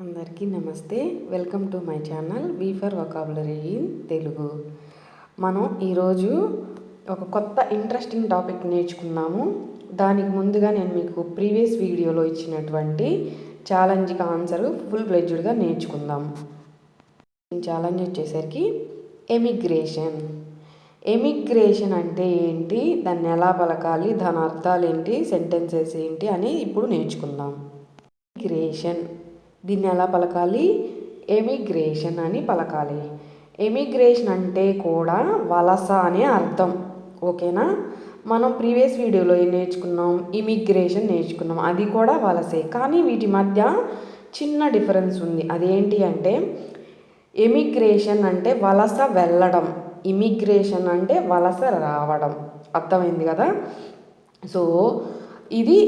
అందరికీ నమస్తే. Welcome to my channel V for vocabulary in Telugu. మనం ఈరోజు ఒక కొత్త ఇంట్రెస్టింగ్ టాపిక్ నేర్చుకున్నాము. దానికి ముందుగా నేను మీకు ప్రీవియస్ వీడియోలో ఇచ్చినటువంటి ఛాలెంజ్కి ఆన్సర్ ఫుల్ ఫ్లెడ్జ్డ్గా నేర్చుకుందాం. ఛాలెంజ్ వచ్చేసరికి ఎమిగ్రేషన్. ఎమిగ్రేషన్ అంటే ఏంటి, దాన్ని ఎలా పలకాలి, దాని అర్థాలు ఏంటి, సెంటెన్సెస్ ఏంటి అని ఇప్పుడు నేర్చుకుందాం. ఎమిగ్రేషన్ దీన్ని ఎలా పలకాలి? ఎమిగ్రేషన్ అని పలకాలి. ఎమిగ్రేషన్ అంటే కూడా వలస అనే అర్థం. ఓకేనా? మనం ప్రీవియస్ వీడియోలో ఏం నేర్చుకున్నాం? ఇమిగ్రేషన్ నేర్చుకున్నాం, అది కూడా వలసే. కానీ వీటి మధ్య చిన్న డిఫరెన్స్ ఉంది. అదేంటి అంటే ఎమిగ్రేషన్ అంటే వలస వెళ్ళడం, ఇమిగ్రేషన్ అంటే వలస రావడం. అర్థమైంది కదా? సో ఇది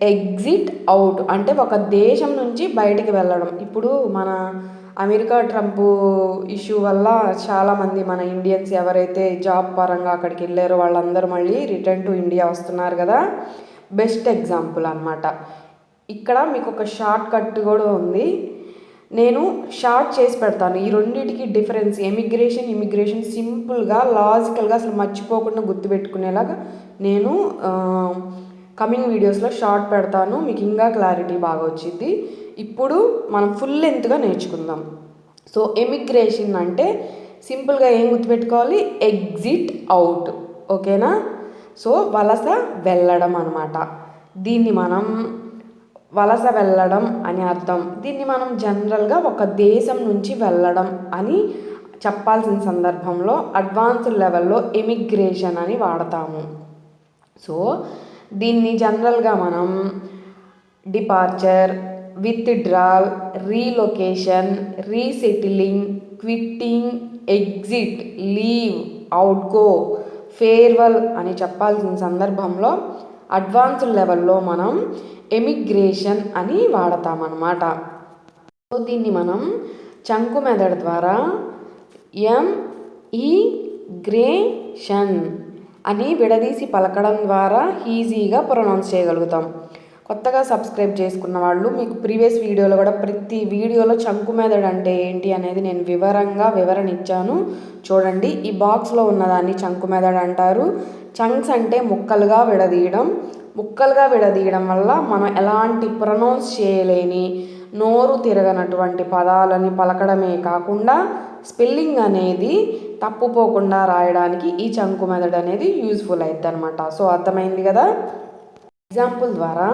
ఎగ్జిట్ అవుట్ అంటే ఒక దేశం నుంచి బయటికి వెళ్ళడం. ఇప్పుడు మన అమెరికా ట్రంప్ ఇష్యూ వల్ల చాలామంది మన ఇండియన్స్ ఎవరైతే జాబ్ పరంగా అక్కడికి వెళ్ళారో వాళ్ళందరూ మళ్ళీ రిటర్న్ టు ఇండియా వస్తున్నారు కదా. బెస్ట్ ఎగ్జాంపుల్ అన్నమాట. ఇక్కడ మీకు ఒక షార్ట్ కట్ కూడా ఉంది, నేను షార్ట్ చేసి పెడతాను. ఈ రెండింటికి డిఫరెన్స్ ఇమిగ్రేషన్ సింపుల్గా లాజికల్గా అసలు మర్చిపోకుండా గుర్తుపెట్టుకునేలాగా నేను కమింగ్ వీడియోస్లో షార్ట్ పెడతాను, మీకు ఇంకా క్లారిటీ బాగా వచ్చింది. ఇప్పుడు మనం ఫుల్ లెంత్గా నేర్చుకుందాం. సో ఎమిగ్రేషన్ అంటే సింపుల్గా ఏం గుర్తుపెట్టుకోవాలి? Exit out. ఓకేనా? సో వలస వెళ్ళడం అనమాట. దీన్ని మనం వలస వెళ్ళడం అని అర్థం. దీన్ని మనం జనరల్గా ఒక దేశం నుంచి వెళ్ళడం అని చెప్పాల్సిన సందర్భంలో అడ్వాన్స్డ్ లెవెల్లో ఎమిగ్రేషన్ అని వాడతాము. సో దీన్ని జనరల్గా మనం departure, withdrawal, relocation, resettling, quitting, exit, leave, outgo, farewell అని చెప్పాల్సిన సందర్భంలో అడ్వాన్స్డ్ లెవెల్లో మనం ఎమిగ్రేషన్ అని వాడతామన్నమాట. సో దీన్ని మనం చంకు మెథడ్ ద్వారా ఎమిగ్రేషన్ అని విడదీసి పలకడం ద్వారా ఈజీగా ప్రొనౌన్స్ చేయగలుగుతాం. కొత్తగా సబ్స్క్రైబ్ చేసుకున్న వాళ్ళు మీకు ప్రీవియస్ వీడియోలో కూడా ప్రతి వీడియోలో చంకు మెథడ్ అంటే ఏంటి అనేది నేను వివరణ ఇచ్చాను, చూడండి. ఈ బాక్స్లో ఉన్నదాన్ని చంకు మెథడ్ అంటారు. చంక్స్ అంటే ముక్కలుగా విడదీయడం వల్ల మనం ఎలాంటి ప్రొనౌన్స్ చేయలేని, నోరు తిరగనటువంటి పదాలని పలకడమే కాకుండా స్పెల్లింగ్ అనేది తప్పుపోకుండా రాయడానికి ఈ చంకు మెథడ్ అనేది యూజ్ఫుల్ అవుతుంది అనమాట. సో అర్థమైంది కదా? ఎగ్జాంపుల్ ద్వారా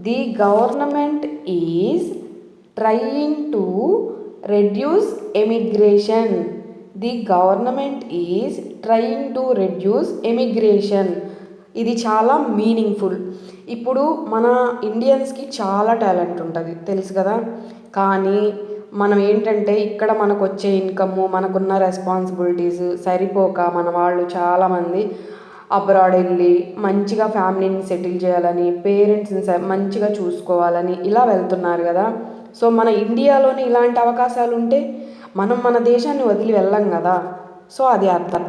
the government is trying to reduce emigration. The government is trying to reduce emigration. ఇది చాలా మీనింగ్ఫుల్. ఇప్పుడు మన ఇండియన్స్కి చాలా టాలెంట్ ఉంటుంది, తెలుసు కదా. కానీ మనం ఏంటంటే ఇక్కడ మనకు వచ్చే ఇన్కమ్, మనకున్న రెస్పాన్సిబిలిటీస్ సరిపోక మన వాళ్ళు చాలామంది అబ్రాడ్ వెళ్ళి మంచిగా ఫ్యామిలీని సెటిల్ చేయాలని, పేరెంట్స్ని మంచిగా చూసుకోవాలని ఇలా వెళ్తున్నారు కదా. సో మన ఇండియాలోనే ఇలాంటి అవకాశాలు ఉంటే మనం మన దేశాన్ని వదిలి వెళ్ళాం కదా. సో అది అర్థం,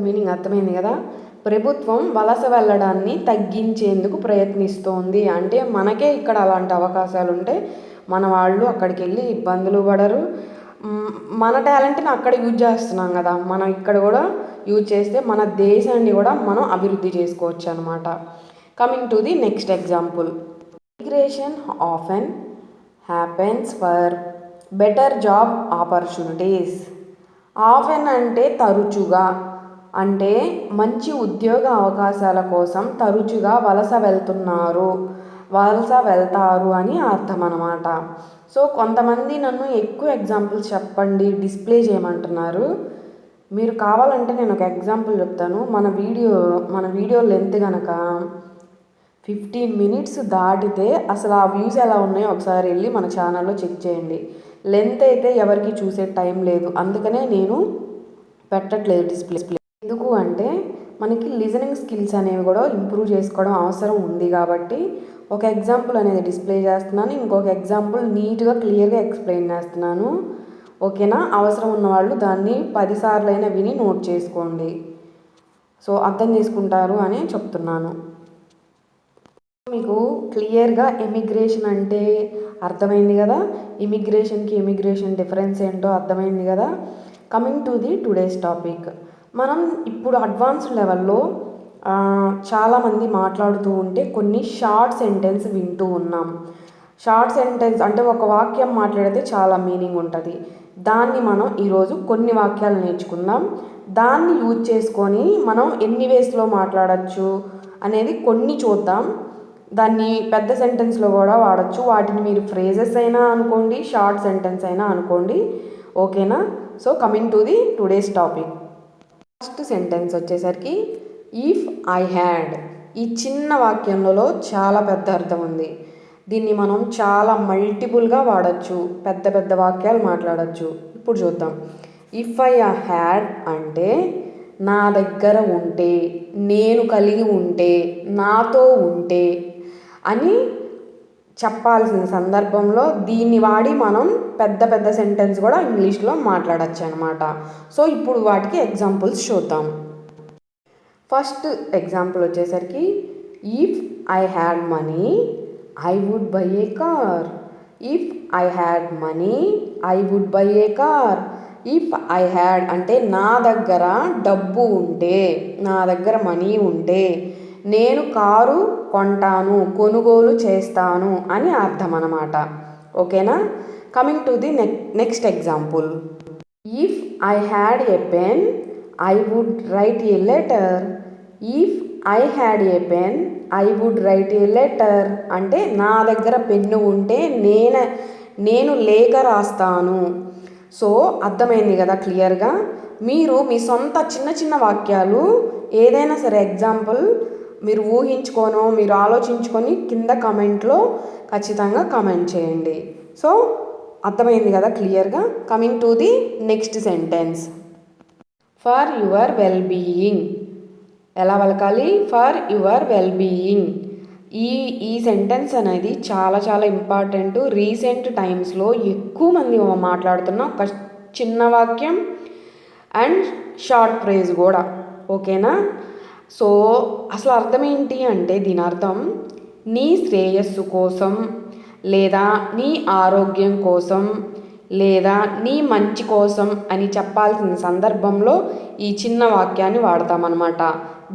మీనింగ్ అర్థమైంది కదా. ప్రభుత్వం వలస వెళ్ళడాన్ని తగ్గించేందుకు ప్రయత్నిస్తోంది అంటే మనకే ఇక్కడ అలాంటి అవకాశాలు ఉంటే మన వాళ్ళు అక్కడికి వెళ్ళి ఇబ్బందులు పడరు. మన టాలెంట్ని అక్కడ యూజ్ చేస్తున్నాం కదా, మనం ఇక్కడ కూడా యూజ్ చేస్తే మన దేశాన్ని కూడా మనం అభివృద్ధి చేసుకోవచ్చు అనమాట. Coming to the next example. Immigration often happens for better job opportunities. Often అంటే తరచుగా, అంటే మంచి ఉద్యోగ అవకాశాల కోసం తరచుగా వలస వెళ్తారు అని అర్థం అన్నమాట. సో కొంతమంది నన్ను ఎక్కువ ఎగ్జాంపుల్స్ చెప్పండి, డిస్ప్లే చేయమంటున్నారు. మీరు కావాలంటే నేను ఒక ఎగ్జాంపుల్ చెప్తాను. మన వీడియో లెంత్ కనుక 15 minutes దాటితే అసలు ఆ వ్యూస్ ఎలా ఉన్నాయో ఒకసారి వెళ్ళి మన ఛానల్లో చెక్ చేయండి. లెంత్ అయితే ఎవరికి చూసే టైం లేదు, అందుకనే నేను పెట్టట్లేదు డిస్ప్లే. ఎందుకు అంటే మనకి లిజనింగ్ స్కిల్స్ అనేవి కూడా ఇంప్రూవ్ చేసుకోవడం అవసరం ఉంది కాబట్టి ఒక ఎగ్జాంపుల్ అనేది డిస్ప్లే చేస్తున్నాను, ఇంకొక ఎగ్జాంపుల్ నీట్గా క్లియర్గా ఎక్స్ప్లెయిన్ చేస్తున్నాను. ఓకేనా? అవసరం ఉన్నవాళ్ళు దాన్ని 10 సార్లు విని నోట్ చేసుకోండి. సో అర్థం చేసుకుంటారు అని చెప్తున్నాను. మీకు క్లియర్గా ఇమిగ్రేషన్ అంటే అర్థమైంది కదా, ఇమిగ్రేషన్కి ఇమిగ్రేషన్ డిఫరెన్స్ ఏంటో అర్థమైంది కదా. Coming to the today's topic, మనం ఇప్పుడు అడ్వాన్స్డ్ లెవెల్లో చాలామంది మాట్లాడుతూ ఉంటే కొన్ని షార్ట్ సెంటెన్స్ వింటూ ఉన్నాం. షార్ట్ సెంటెన్స్ అంటే ఒక వాక్యం మాట్లాడితే చాలా మీనింగ్ ఉంటుంది. దాన్ని మనం ఈరోజు కొన్ని వాక్యాలు నేర్చుకుందాం. దాన్ని యూజ్ చేసుకొని మనం ఎన్ని వేస్లో మాట్లాడచ్చు అనేది కొన్ని చూద్దాం. దాన్ని పెద్ద సెంటెన్స్లో కూడా వాడచ్చు. వాటిని మీరు ఫ్రేజెస్ అయినా అనుకోండి, షార్ట్ సెంటెన్స్ అయినా అనుకోండి. ఓకేనా? So coming to the today's topic. First sentence వచ్చేసరికి ఇఫ్ ఐ హ్యాడ్. ఈ చిన్న వాక్యంలో చాలా పెద్ద అర్థం ఉంది. దీన్ని మనం చాలా మల్టిపుల్గా వాడచ్చు, పెద్ద పెద్ద వాక్యాలు మాట్లాడచ్చు. ఇప్పుడు చూద్దాం. ఇఫ్ ఐ హ్యాడ్ అంటే నా దగ్గర ఉంటే, నేను కలిగి ఉంటే, నాతో ఉంటే అని చెప్పాల్సిన సందర్భంలో దీన్ని వాడి మనం పెద్ద పెద్ద సెంటెన్స్ కూడా ఇంగ్లీష్లో మాట్లాడచ్చు అనమాట. సో ఇప్పుడు వాటికి ఎగ్జాంపుల్స్ చూద్దాం. ఫస్ట్ ఎగ్జాంపుల్ వచ్చేసరికి if I had money I would buy a car. If I had money I would buy a car. If I had అంటే నా దగ్గర డబ్బు ఉంటే, నా దగ్గర మనీ ఉంటే నేను కారు కొంటాను, కొనుగోలు చేస్తాను అని అర్థం అన్నమాట. ఓకేనా? Coming to the next example. If I had a pen I would write a letter. If I had a pen I would write a letter అంటే నా దగ్గర పెన్ను ఉంటే నేను లేఖ రాస్తాను. సో అర్థమైంది కదా క్లియర్గా. మీరు మీ సొంత చిన్న చిన్న వాక్యాలు ఏదైనా సరే ఎగ్జాంపుల్ మీరు ఊహించుకోనో మీరు ఆలోచించుకొని కింద కమెంట్లో ఖచ్చితంగా కమెంట్ చేయండి. సో అర్థమైంది కదా క్లియర్గా. Coming to the next sentence. For your well being. ఎలా పలకాలి? For your well being. ఈ సెంటెన్స్ అనేది చాలా చాలా ఇంపార్టెంట్. రీసెంట్ టైమ్స్లో ఎక్కువ మంది మాట్లాడుతున్న ఒక చిన్న వాక్యం అండ్ షార్ట్ ఫ్రేజ్ కూడా. ఓకేనా? సో అసలు అర్థం ఏంటి అంటే దీని అర్థం నీ శ్రేయస్సు కోసం, లేదా నీ ఆరోగ్యం కోసం, లేదా నీ మంచి కోసం అని చెప్పాల్సిన సందర్భంలో ఈ చిన్న వాక్యాన్ని వాడతామన్నమాట.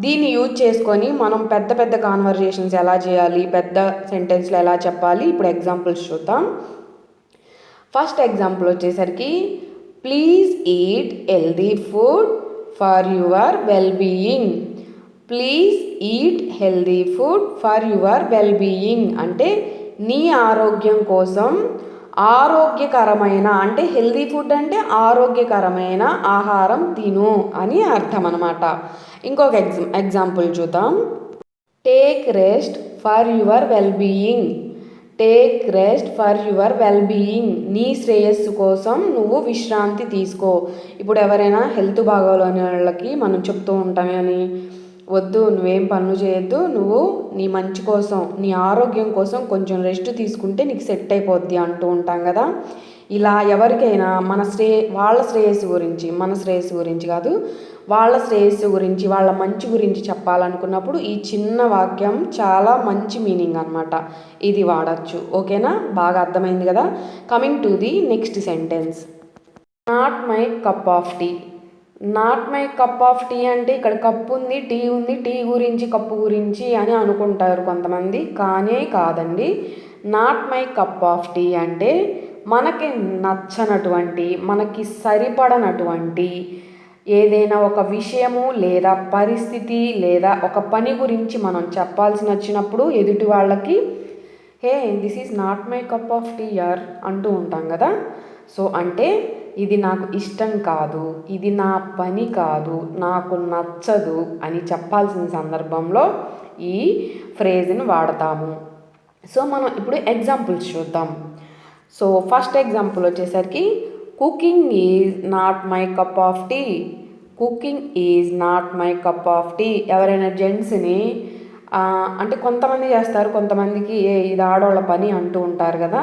దీన్ని యూజ్ చేసుకొని మనం పెద్ద పెద్ద కాన్వర్జేషన్స్ ఎలా చేయాలి, పెద్ద సెంటెన్స్లో ఎలా చెప్పాలి ఇప్పుడు ఎగ్జాంపుల్స్ చూద్దాం. ఫస్ట్ ఎగ్జాంపుల్ వచ్చేసరికి please eat healthy food for your well being. Please eat healthy food for your well being అంటే నీ ఆరోగ్యం కోసం ఆరోగ్యకరమైన అంటే హెల్దీ ఫుడ్ అంటే ఆరోగ్యకరమైన ఆహారం తిను అని అర్థం అన్నమాట. ఇంకొక ఎగ్జాంపుల్ చూద్దాం. Take rest for your well being. Take rest for your well being నీ శ్రేయస్సు కోసం నువ్వు విశ్రాంతి తీసుకో. ఇప్పుడు ఎవరైనా హెల్త్ బాగోలేని వాళ్ళకి మనం చెప్తూ ఉంటామని, వద్దు నువ్వేం పనులు చేయొద్దు, నువ్వు నీ మంచి కోసం నీ ఆరోగ్యం కోసం కొంచెం రెస్ట్ తీసుకుంటే నీకు సెట్ అయిపోద్ది అంటూ ఉంటాం కదా. ఇలా ఎవరికైనా వాళ్ళ శ్రేయస్సు గురించి, మన శ్రేయస్సు గురించి కాదు, వాళ్ళ శ్రేయస్సు గురించి వాళ్ళ మంచి గురించి చెప్పాలనుకున్నప్పుడు ఈ చిన్న వాక్యం చాలా మంచి మీనింగ్ అనమాట. ఇది వాడచ్చు. ఓకేనా? బాగా అర్థమైంది కదా. Coming to the next sentence. Not my cup of tea. Not my cup of tea అంటే ఇక్కడ కప్పు ఉంది, టీ ఉంది, టీ గురించి కప్పు గురించి అని అనుకుంటారు కొంతమంది. కానీ కాదండి. Not my cup of tea అంటే మనకి నచ్చనటువంటి, మనకి సరిపడనటువంటి ఏదైనా ఒక విషయము లేదా పరిస్థితి లేదా ఒక పని గురించి మనం చెప్పాల్సి వచ్చినప్పుడు ఎదుటి వాళ్ళకి hey this is not my cup of tea యార్ అంటూ ఉంటాం కదా. సో అంటే ఇది నాకు ఇష్టం కాదు, ఇది నా పని కాదు, నాకు నచ్చదు అని చెప్పాల్సిన సందర్భంలో ఈ ఫ్రేజ్ని వాడతాము. సో మనం ఇప్పుడు ఎగ్జాంపుల్స్ చూద్దాం. సో ఫస్ట్ ఎగ్జాంపుల్ వచ్చేసరికి cooking is not my cup of tea. Cooking is not my cup of tea. ఎవరైనా జెంట్స్ని అంటే కొంతమంది చేస్తారు, కొంతమందికి ఇది ఆడవాళ్ళ పని అంటూ ఉంటారు కదా.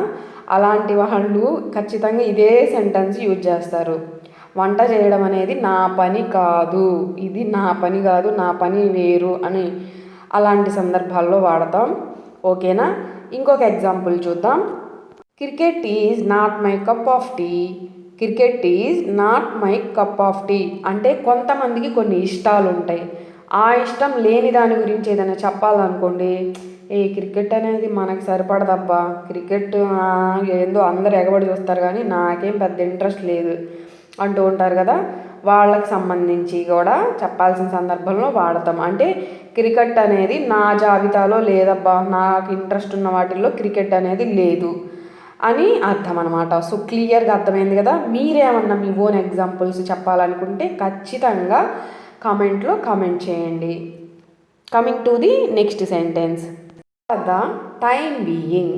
అలాంటి వాళ్ళు ఖచ్చితంగా ఇదే సెంటెన్స్ యూజ్ చేస్తారు. వంట చేయడం అనేది నా పని కాదు, ఇది నా పని కాదు, నా పని వేరు అని అలాంటి సందర్భాల్లో వాడతాం. ఓకేనా. ఇంకొక ఎగ్జాంపుల్ చూద్దాం. Cricket is not my cup of tea. Cricket is not my cup of tea అంటే కొంతమందికి కొన్ని ఇష్టాలు ఉంటాయి. ఆ ఇష్టం లేని దాని గురించి ఏదైనా చెప్పాలనుకోండి, క్రికెట్ అనేది మనకు సరిపడదబ్బా, క్రికెట్ ఏందో అందరు ఎగబడి చూస్తారు కానీ నాకేం పెద్ద ఇంట్రెస్ట్ లేదు అంటూ ఉంటారు కదా. వాళ్ళకి సంబంధించి కూడా చెప్పాల్సిన సందర్భంలో వాడతాం. అంటే క్రికెట్ అనేది నా జాబితాలో లేదబ్బా, నాకు ఇంట్రెస్ట్ ఉన్న వాటిల్లో క్రికెట్ అనేది లేదు అని అర్థం అనమాట. సో క్లియర్గా అర్థమైంది కదా. మీరేమన్నా మీ ఓన్ ఎగ్జాంపుల్స్ చెప్పాలనుకుంటే ఖచ్చితంగా కామెంట్లో కామెంట్ చేయండి. Coming to the next sentence, the time being.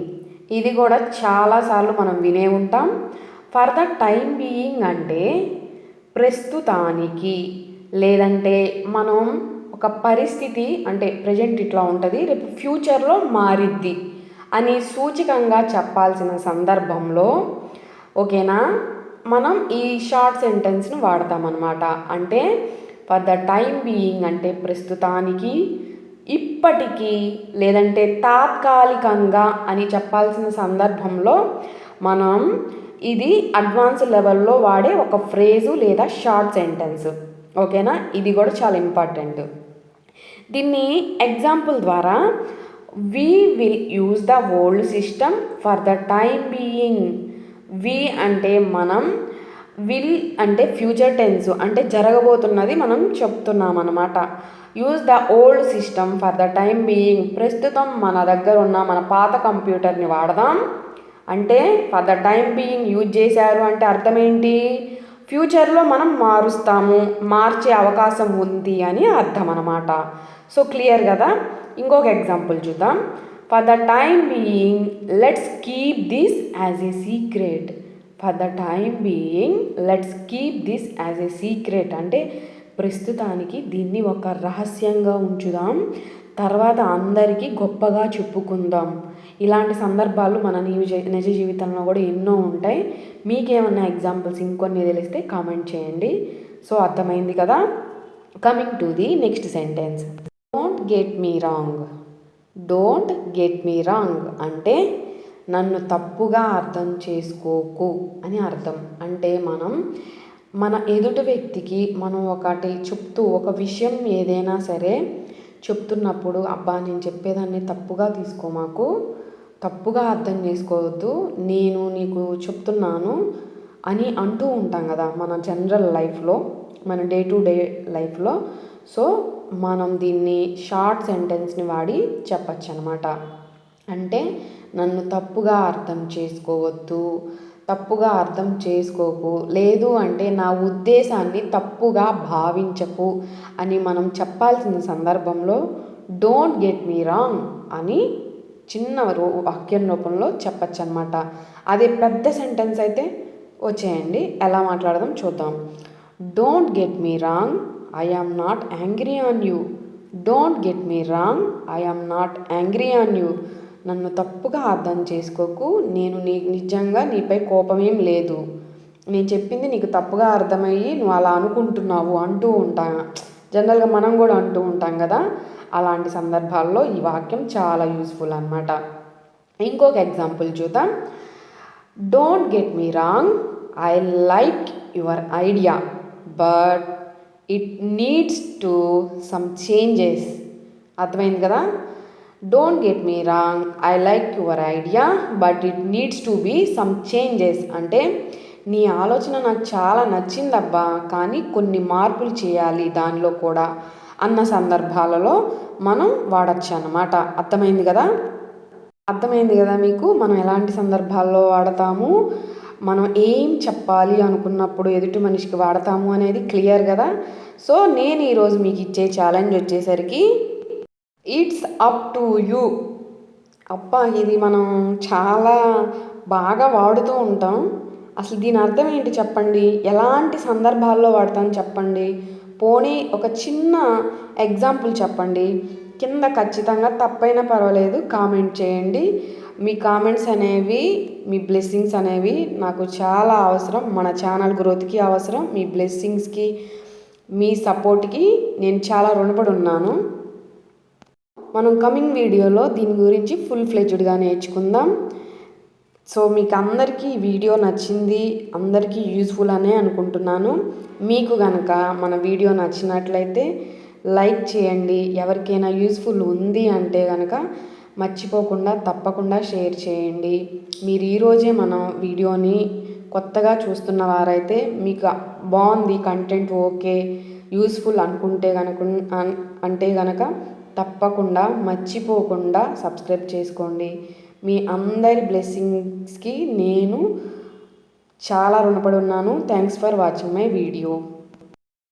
ఇది కూడా చాలాసార్లు మనం వినే ఉంటాం. ఫర్ ద టైమ్ బీయింగ్ అంటే ప్రస్తుతానికి, లేదంటే మనం ఒక పరిస్థితి అంటే ప్రజెంట్ ఇట్లా ఉంటుంది, రేపు ఫ్యూచర్లో మారిద్ది అని సూచకంగా చెప్పాల్సిన సందర్భంలో ఓకేనా మనం ఈ షార్ట్ సెంటెన్స్ను వాడతామన్నమాట. అంటే ఫర్ ద టైమ్ బీయింగ్ అంటే ప్రస్తుతానికి, ఇప్పటికీ, లేదంటే తాత్కాలికంగా అని చెప్పాల్సిన సందర్భంలో మనం ఇది అడ్వాన్స్ లెవెల్లో వాడే ఒక ఫ్రేజు లేదా షార్ట్ సెంటెన్స్. ఓకేనా, ఇది కూడా చాలా ఇంపార్టెంట్. దీన్ని ఎగ్జాంపుల్ ద్వారా we will use the old system for the time being. we అంటే మనం, విల్ అంటే ఫ్యూచర్ టెన్స్ అంటే జరగబోతున్నది మనం చెప్తున్నాం అన్నమాట. Use the old system for the time being, ప్రస్తుతం మన దగ్గర ఉన్న మన పాత కంప్యూటర్ని వాడదాం. అంటే for the time being use చేశారు అంటే అర్థం ఏంటి, ఫ్యూచర్లో మనం మారుస్తాము, మార్చే అవకాశం ఉంది అని అర్థం అన్నమాట. సో క్లియర్ కదా. ఇంకొక ఎగ్జాంపుల్ చూద్దాం. For the time being let's keep this as a secret. For the time being let's keep this as a secret అంటే ప్రస్తుతానికి దీన్ని ఒక రహస్యంగా ఉంచుదాం, తర్వాత అందరికీ గొప్పగా చెప్పుకుందాం. ఇలాంటి సందర్భాలు మన నిజ జీవితంలో కూడా ఎన్నో ఉంటాయి. మీకేమన్నా ఎగ్జాంపుల్స్ ఇంకొన్ని తెలిస్తే కామెంట్ చేయండి. సో అర్థమైంది కదా. Coming to the next sentence, don't get me wrong. Don't get me wrong అంటే నన్ను తప్పుగా అర్థం చేసుకోకు అని అర్థం. అంటే మనం మన ఎదుటి వ్యక్తికి మనం ఒకటి చెప్తూ, ఒక విషయం ఏదైనా సరే చెప్తున్నప్పుడు, అబ్బా నేను చెప్పేదాన్ని తప్పుగా తీసుకోమాకు, తప్పుగా అర్థం చేసుకోవద్దు, నేను నీకు చెప్తున్నాను అని అంటూ ఉంటాం కదా మన జనరల్ లైఫ్లో, మన డే టు డే లైఫ్లో. సో మనం దీన్ని షార్ట్ సెంటెన్స్ని వాడి చెప్పచ్చు అనమాట. అంటే నన్ను తప్పుగా అర్థం చేసుకోవద్దు, తప్పుగా అర్థం చేసుకోకు, లేదు అంటే నా ఉద్దేశాన్ని తప్పుగా భావించకు అని మనం చెప్పాల్సిన సందర్భంలో డోంట్ గెట్ మీ రాంగ్ అని చిన్న వాక్యం రూపంలో చెప్పచ్చు అనమాట. అదే పెద్ద సెంటెన్స్ అయితే వచ్చేయండి, ఎలా మాట్లాడదాం చూద్దాం. Don't get me wrong, I am not angry on you. Don't get me wrong, I am not angry on you. నన్ను తప్పుగా అర్థం చేసుకోకు, నేను నిజంగా నీపై కోపమేం లేదు, నేను చెప్పింది నీకు తప్పుగా అర్థమయ్యి నువ్వు అలా అనుకుంటున్నావు అంటూ ఉంటాను. జనరల్గా మనం కూడా అంటూ ఉంటాం కదా. అలాంటి సందర్భాల్లో ఈ వాక్యం చాలా యూస్ఫుల్ అనమాట. ఇంకొక ఎగ్జాంపుల్ చూద్దాం. Don't get me wrong, I like your idea but it needs to some changes. అర్థమైంది కదా. Don't get me wrong, I like your idea but it needs to be some changes అంటే నీ ఆలోచన నాకు చాలా నచ్చిందబ్బా, కానీ కొన్ని మార్పులు చేయాలి దానిలో కూడా అన్న సందర్భాలలో మనం వాడచ్చు అన్నమాట. అర్థమైంది కదా. అర్థమైంది కదా మీకు మనం ఎలాంటి సందర్భాల్లో వాడతాము, మనం ఏం చెప్పాలి అనుకున్నప్పుడు ఎదుటి మనిషికి వాడతాము అనేది క్లియర్ కదా. సో నేను ఈరోజు మీకు ఇచ్చే ఛాలెంజ్ వచ్చేసరికి ఇట్స్ అప్ టు యూ. అబ్బా ఇది మనం చాలా బాగా వాడుతూ ఉంటాం. అసలు దీని అర్థం ఏంటి చెప్పండి, ఎలాంటి సందర్భాల్లో వాడతాను చెప్పండి, పోనీ ఒక చిన్న ఎగ్జాంపుల్ చెప్పండి. కింద ఖచ్చితంగా తప్పైనా పర్వాలేదు కామెంట్ చేయండి. మీ కామెంట్స్ అనేవి, మీ బ్లెస్సింగ్స్ అనేవి నాకు చాలా అవసరం, మన ఛానల్ గ్రోత్కి అవసరం. మీ బ్లెస్సింగ్స్కి, మీ సపోర్ట్కి నేను చాలా రుణపడి ఉన్నాను. మనం కమింగ్ వీడియోలో దీని గురించి ఫుల్ ఫ్లెడ్జ్డ్గా నేర్చుకుందాం. సో మీకు అందరికీ ఈ వీడియో నచ్చింది, అందరికీ యూజ్ఫుల్ అనే అనుకుంటున్నాను. మీకు కనుక మన వీడియో నచ్చినట్లయితే లైక్ చేయండి. ఎవరికైనా యూజ్ఫుల్ ఉంది అంటే కనుక మర్చిపోకుండా తప్పకుండా షేర్ చేయండి. మీరు ఈరోజే మన వీడియోని కొత్తగా చూస్తున్న వారైతే మీకు బాగుంది, కంటెంట్ ఓకే, యూస్ఫుల్ అనుకుంటే కనుక తప్పకుండా మర్చిపోకుండా సబ్స్క్రైబ్ చేసుకోండి. మీ అందరి బ్లెస్సింగ్స్కి నేను చాలా రుణపడి ఉన్నాను. Thanks for watching my video.